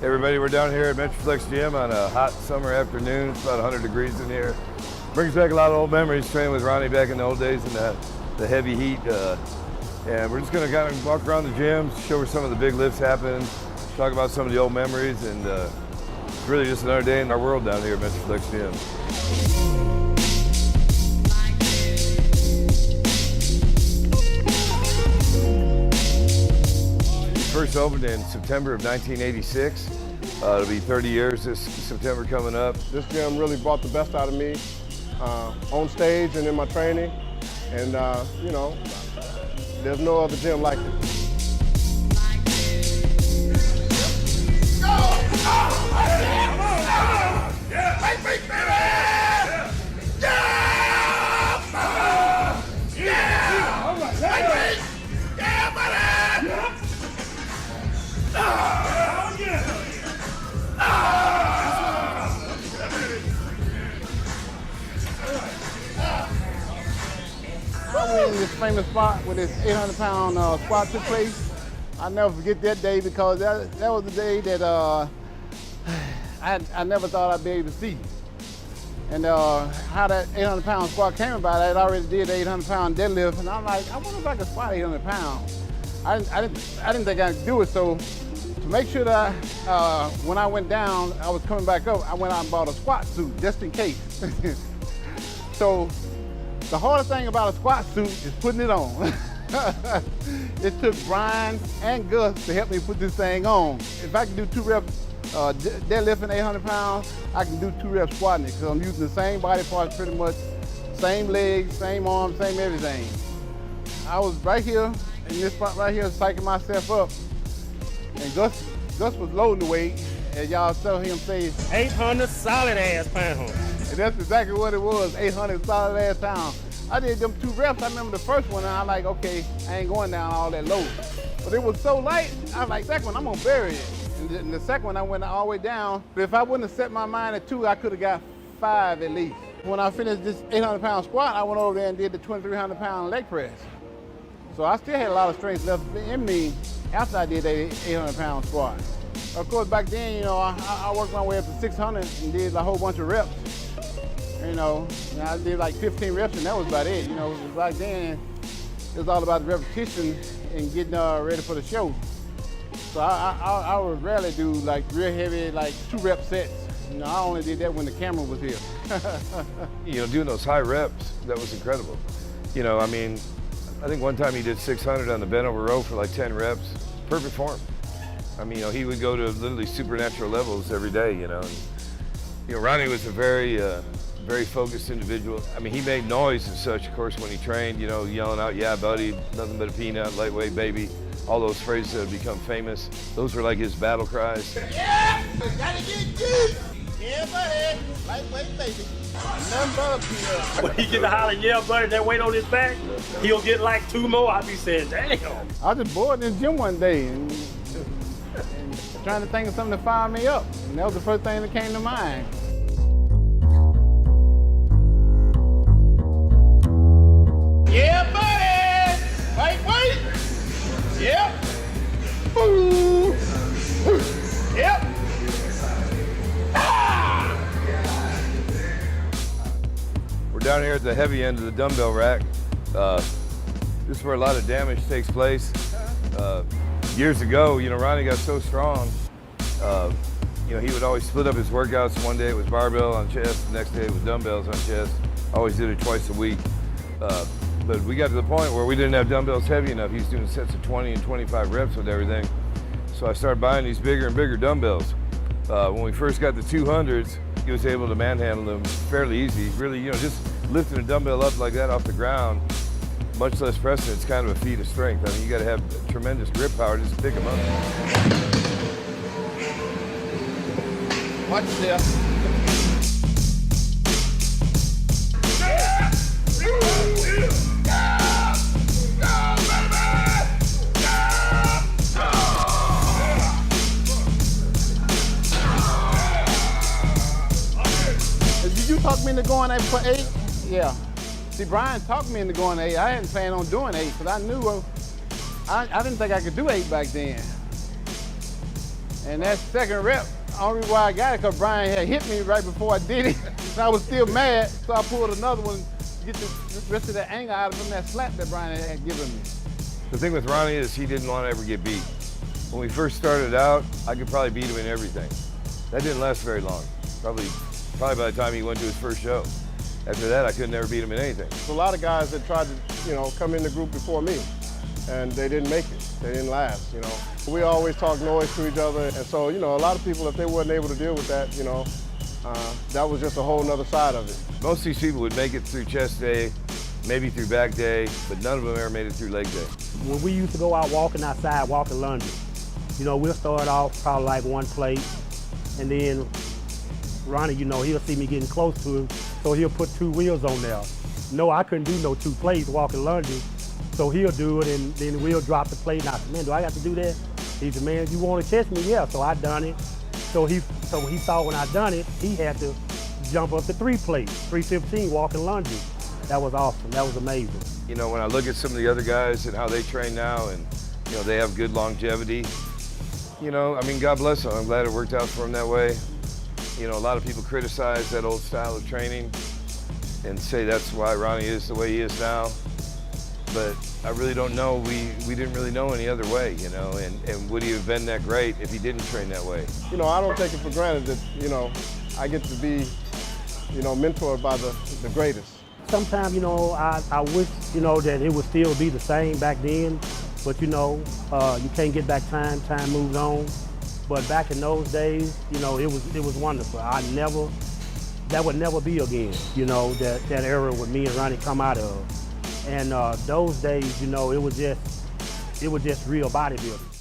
Hey everybody, we're down here at Metroflex Gym on a hot summer afternoon. It's about 100 degrees in here. Brings back a lot of old memories training with Ronnie back in the old days in the heavy heat. And we're just gonna kind of walk around the gym, show where some of the big lifts happen, talk about some of the old memories, and it's really just another day in our world down here at Metroflex Gym. First opened in September of 1986. It'll be 30 years this September coming up. This gym really brought the best out of me on stage and in my training. And, you know, there's no other gym like it. In this famous spot where this 800-pound squat took place. I'll never forget that day because that was the day that I never thought I'd be able to see. And how that 800-pound squat came about, I had already did the 800-pound deadlift, and I'm like, I wonder if I could squat 800 pounds. I didn't think I could do it, so to make sure that when I went down, I was coming back up, I went out and bought a squat suit just in case. So the hardest thing about a squat suit is putting it on. It took Brian and Gus to help me put this thing on. If I can do 2 reps deadlifting 800 pounds, I can do 2 reps squatting it because I'm using the same body parts pretty much, same legs, same arms, same everything. I was right here, in this spot right here, psyching myself up. And Gus was loading the weight, and y'all saw him say 800 solid ass pounds. And that's exactly what it was, 800 solid ass pounds. I did them 2 reps. I remember the first one, and I'm like, okay, I ain't going down all that low. But it was so light, I was like, second one, I'm gonna bury it. And the second one, I went all the way down. But if I wouldn't have set my mind at 2, I could have got 5 at least. When I finished this 800-pound squat, I went over there and did the 2,300-pound leg press. So I still had a lot of strength left in me after I did that 800-pound squat. Of course, back then, you know, I worked my way up to 600 and did a whole bunch of reps. You know, and I did like 15 reps and that was about it. You know, back then, it was all about the repetition and getting ready for the show. So I would rarely do like real heavy, like 2 rep sets. You know, I only did that when the camera was here. You know, doing those high reps, that was incredible. You know, I mean, I think one time he did 600 on the bent over row for like 10 reps. Perfect form. I mean, you know, he would go to literally supernatural levels every day, you know. And, you know, Ronnie was a very focused individual. I mean, he made noise and such, of course, when he trained, you know, yelling out, yeah, buddy, nothing but a peanut, lightweight baby, all those phrases that have become famous. Those were like his battle cries. Yeah, gotta get good. Yeah, buddy, lightweight baby. Nothing but a peanut. When he get to holler, yeah, buddy, that weight on his back, he'll get like 2 more. I be saying, damn. I was just bored in the gym one day and trying to think of something to fire me up. And that was the first thing that came to mind. Yeah, buddy, lightweight. Yep. Ooh. Yep. Ah! We're down here at the heavy end of the dumbbell rack. This is where a lot of damage takes place. Years ago, you know, Ronnie got so strong, you know, he would always split up his workouts. One day it was barbell on chest, the next day it was dumbbells on chest. Always did it twice a week. But we got to the point where we didn't have dumbbells heavy enough. He was doing sets of 20 and 25 reps with everything. So I started buying these bigger and bigger dumbbells. When we first got the 200s, he was able to manhandle them fairly easy. Really, you know, just lifting a dumbbell up like that off the ground, much less pressing, it's kind of a feat of strength. I mean, you got to have tremendous grip power to just pick them up. Watch this. Did you talk me into going for 8? Yeah. See, Brian talked me into going 8. I hadn't planned on doing 8 because I knew I didn't think I could do 8 back then. And that second rep, only reason why I got it because Brian had hit me right before I did it. And I was still mad, so I pulled another one to get the rest of that anger out of him, that slap that Brian had given me. The thing with Ronnie is he didn't want to ever get beat. When we first started out, I could probably beat him in everything. That didn't last very long. Probably by the time he went to his first show. After that, I could never beat him in anything. There's a lot of guys that tried to, come in the group before me, and they didn't make it. They didn't last, We always talk noise to each other, and so, a lot of people, if they weren't able to deal with that, that was just a whole nother side of it. Most of these people would make it through chest day, maybe through back day, but none of them ever made it through leg day. When we used to go out walking outside, walking London, we'll start off probably like one plate, and then Ronnie, he'll see me getting close to him, so he'll put 2 wheels on there. No, I couldn't do no 2 plates walking London, so he'll do it, and then we'll drop the plate, and I said, man, do I have to do that? He said, man, you want to test me? Yeah, so I done it. So he thought when I done it, he had to jump up to 3 plates, 315 walking London. That was awesome, that was amazing. When I look at some of the other guys and how they train now, and they have good longevity, God bless them. I'm glad it worked out for them that way. A lot of people criticize that old style of training and say that's why Ronnie is the way he is now. But I really don't know. We didn't really know any other way, and would he have been that great if he didn't train that way? I don't take it for granted that, I get to be, mentored by the greatest. Sometimes, I wish, that it would still be the same back then, but, you can't get back time moves on. But back in those days, it was wonderful. That would never be again, that era with me and Ronnie come out of. And those days, it was just real bodybuilding.